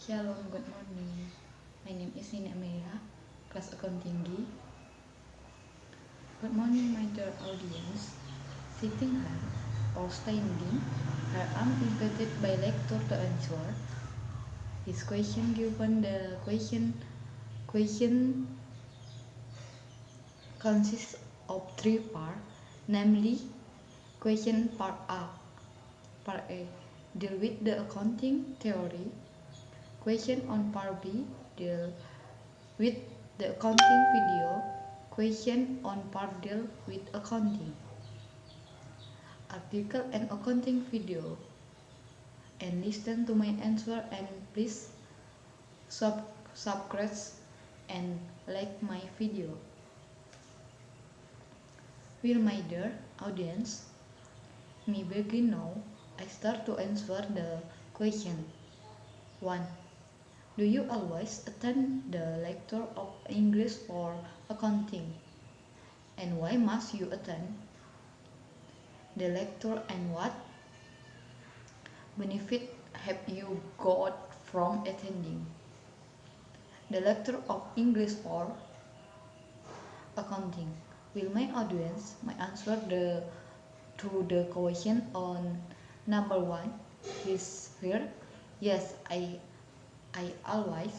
Shalom, good morning. My name is Nina Amelia, class accounting D. Good morning, my dear audience. Sitting here or standing here, I'm invited by lecturer to answer his question given the question consists of three parts, namely question part A. Part A deal with the accounting theory. Question on part B deal with the accounting video. Question on part deal with accounting article and accounting video. And listen to my answer and please subscribe and like my video. Will my dear audience, me begin now. I start to answer the question. 1. Do you always attend the lecture of English for accounting? And why must you attend the lecture and what benefit have you got from attending the lecture of English for accounting? Will my audience my answer to the question on number 1 is here? Yes, I always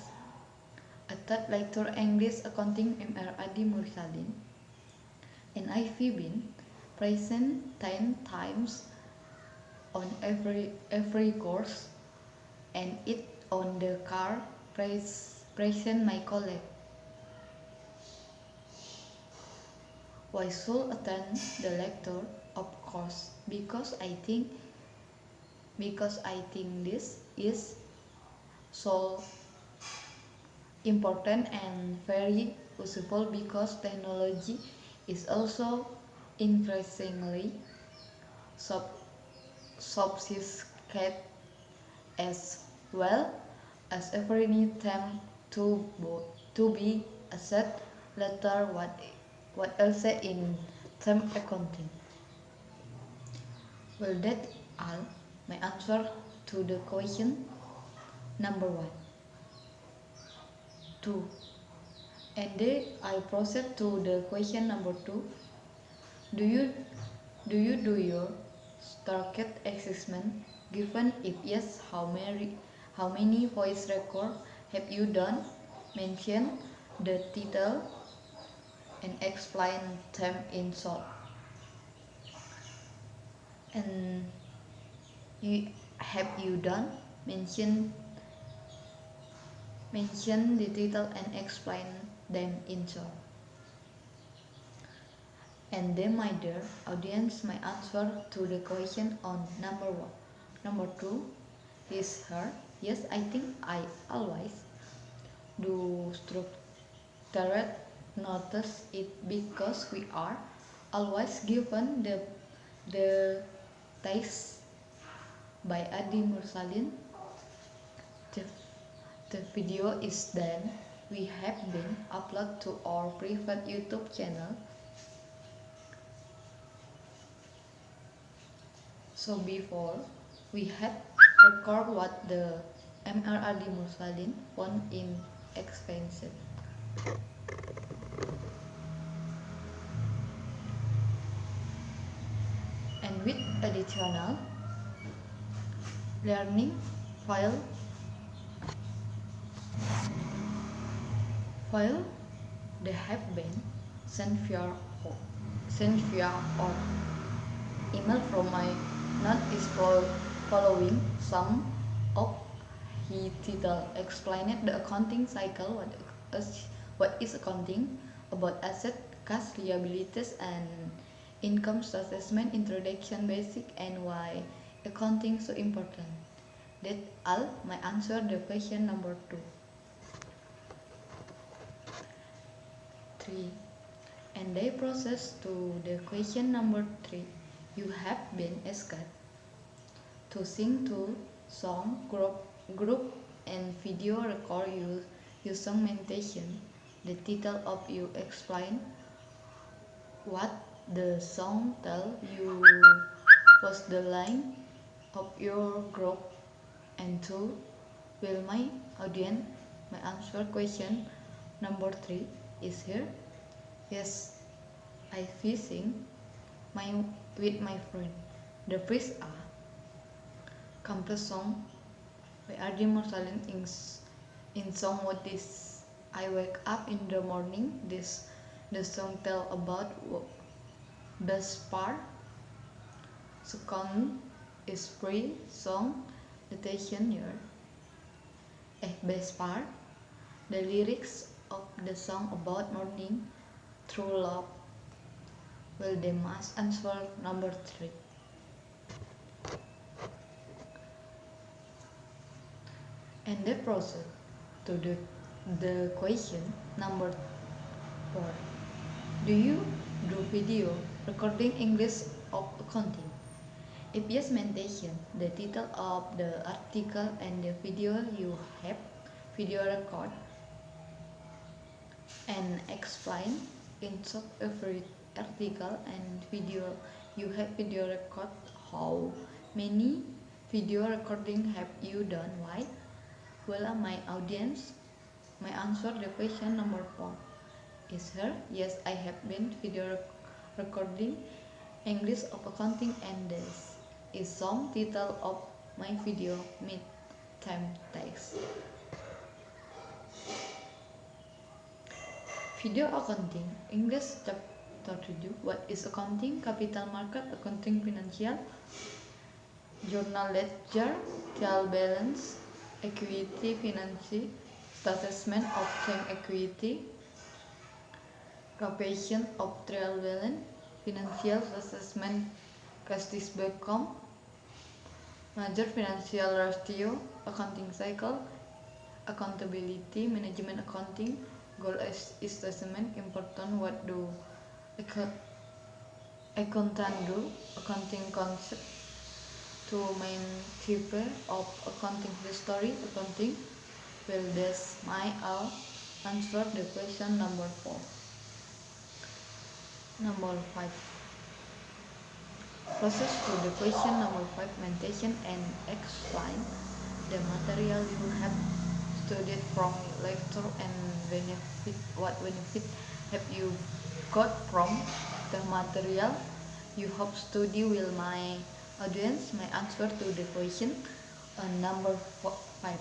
attend lecture English accounting MRAD mursalin, and I've been present 10 times on every course, and it on the car present my colleague. Why should attend the lecture? Of course, because I think this is so important and very useful, because technology is also increasingly sophisticated, as well as every need them to be asset later what else in term accounting. Well, that all my answer to the question number 1. 2. And then I proceed to the question number 2. Do you do your target assessment? Given if yes, how many voice record have you done? Mention the title and explain them in short. And have you done? Mention the title and explain them in short. And then, my dear audience, my answer to the question on number 1. Number 2 is her. Yes, I think I always do structured notice it, because we are always given the text by Adi Mursalin. The video is then we have been uploaded to our private YouTube channel. So before we had record what the MRAD Mursalin found in expensive. And with additional learning file they have been sent via or email from my note is following. Some of his title explained the accounting cycle, what is accounting, about asset, cash, liabilities, and income statement, introduction, basic, and why accounting so important. That all my answer the question number 2. 3. And they process to the question number 3. You have been asked to sing to song, group and video record your song meditation. The title of you explain what the song tell you, was the line of your group, and 2. Will my answer question number 3 is here. Yes, I fishing my with my friend. The fish are complex song by R.D. Mursalin in song what this I wake up in the morning. The song tell about best part. Second is free song notation here. Best part. The lyrics of the song about morning true love. Well, they must answer number 3. And the process to the question number 4. Do you do video recording English of accounting? If yes, mention the title of the article and the video you have video record and explain in short every article and video you have video record how many video recording have you done, why? Well, my audience, my answer the question number 4 is here. Yes, I have been video recording English of accounting, and this is some title of my video mid-time text. Video accounting English chapter 2. What is accounting? Capital market, accounting, financial, journal ledger, trial balance, equity, finance, statement of change equity, calculation of trial balance, financial assessment, cash discount, major financial ratio, accounting cycle, accountability, management accounting, goal assessment, important, what do accountant do, accounting concept, two main types of accounting history, accounting. Well, that's my answer the question number 4. Number 5. Process to the question number 5. Mention and explain the material you have studied from lecture and benefit. What benefit have you got from the material you have studied? Will my audience, my answer to the question number 5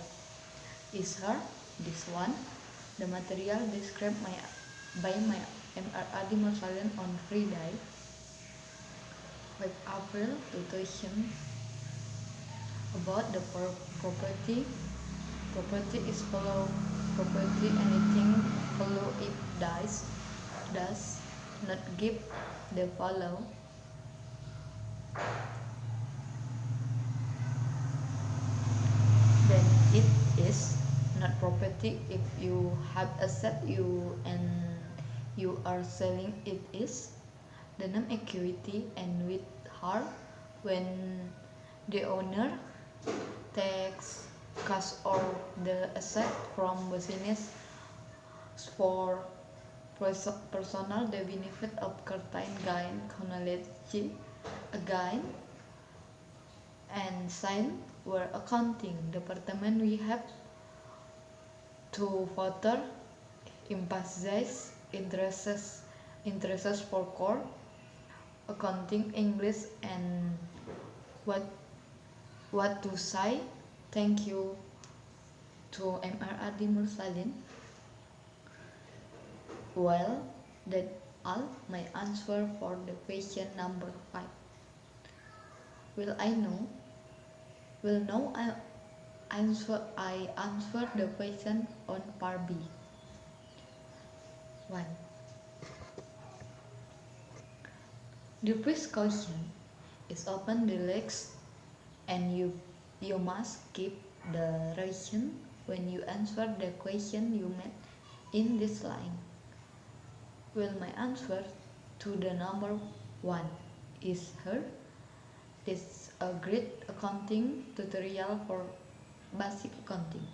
is her. This one, the material described by my MR Mursalin on Friday, 5 April 2000, about the property. Property is follow property, anything follow if does not give the follow. Then it is not property. If you have asset and you are selling, it is the name equity, and with her when the owner takes cash or the asset from business for personal the benefit of certain gain, knowledge, a gain, and sign where accounting department we have to further emphasize interests for core accounting English and what to say. Thank you to MR Mursalin. Well, that's all my answer for the question number 5. Will now I answer the question on part B. 1. The first question is open the legs and you must keep the reason when you answer the question you made in this line. Well, my answer to the number 1 is here. It's a great accounting tutorial for basic accounting.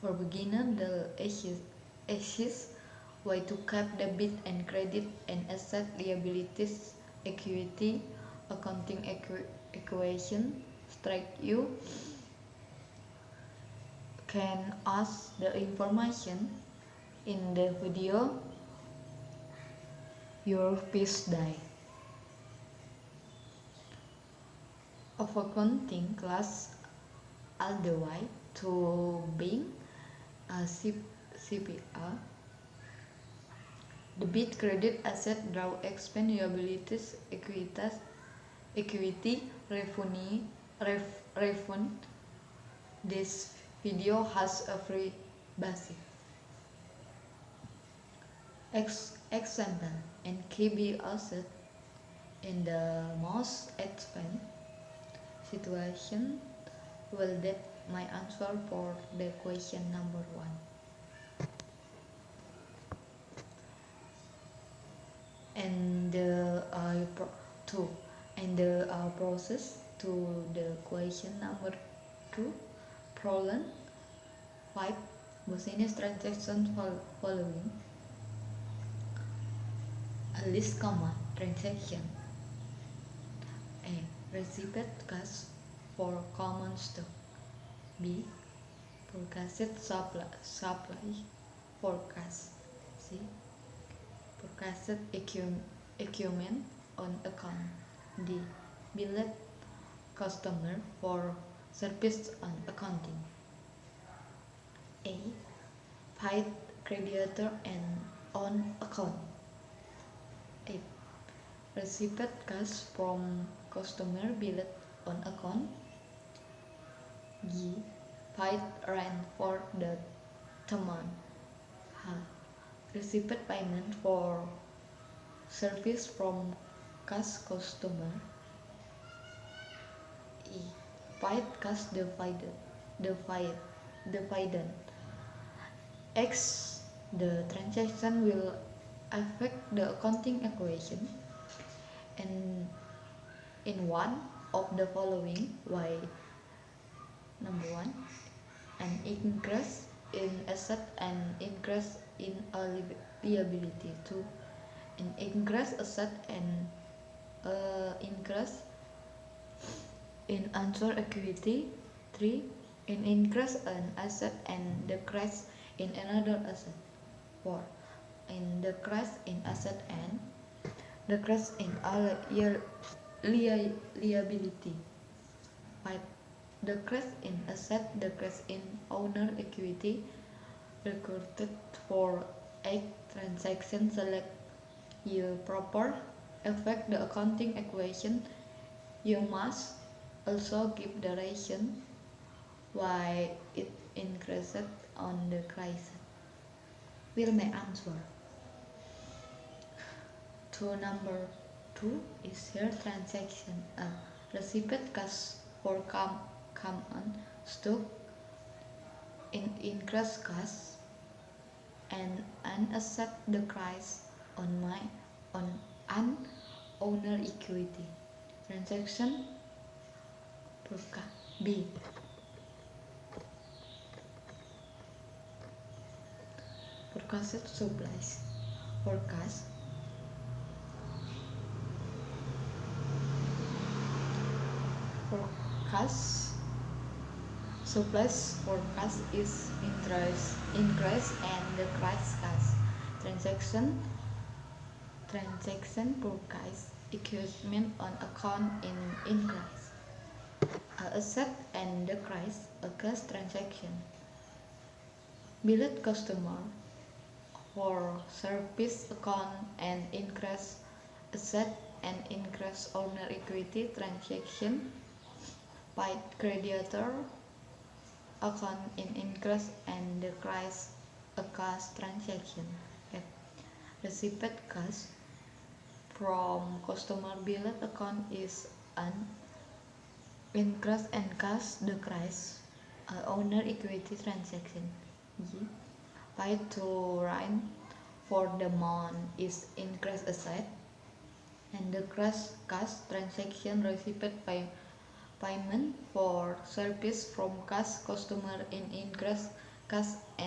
For beginner, the axis way to cap debit and credit and asset liabilities, equity, accounting equation, strike you can ask the information in the video your fish die. Of accounting class all the way to being a CPA. Debit, credit, asset, draw, expense, liabilities, equity, refund. This video has a free basic example and KB asset in the most advanced situation. Well, that my answer for the question number 1. And the two and the process to the question number 2. Problem 5. Business transaction following a list, transaction. A. Receipt cash for common stock. B. Forecasted supply forecast. C. Forecasted equipment on account. D. Billed customer for service on accounting. A. Paid creditor and on account. A. Received cash from customer billed on account. G. Paid rent for the month. H. Received payment for service from cash customer. E. Paid cash dividend. X. The transaction will affect the accounting equation and in one of the following way. Number 1, an increase in asset and increase in a liability. 2, an increase asset and increase in unsure equity. 3, an increase in asset and decrease in another asset. 4, an decrease in asset and decrease in a liability. 5, decrease in asset, decrease in owner equity. Recorded for a transaction. Select your proper affect the accounting equation. You must also give the reason why it increased on the crisis. Will my answer to number 2 is here transaction. A. Received cash for common stock in increase cash and an asset decrease on an owner equity. Transaction B. Forecasted supplies. Forecast supplies forecast is increase and decrease cash. Transaction forecast equipment on account in increase. Asset and decrease a cash transaction. Billed customer for service account and increase asset and increase owner equity transaction. Paid creditor account in increase and decrease a cash transaction. F. Received cash from customer billed account is an increase and cash decrease owner equity transaction. G. Paid to rent for the month is increase asset and decrease cash transaction. Received payment for service from cash customer in increase cash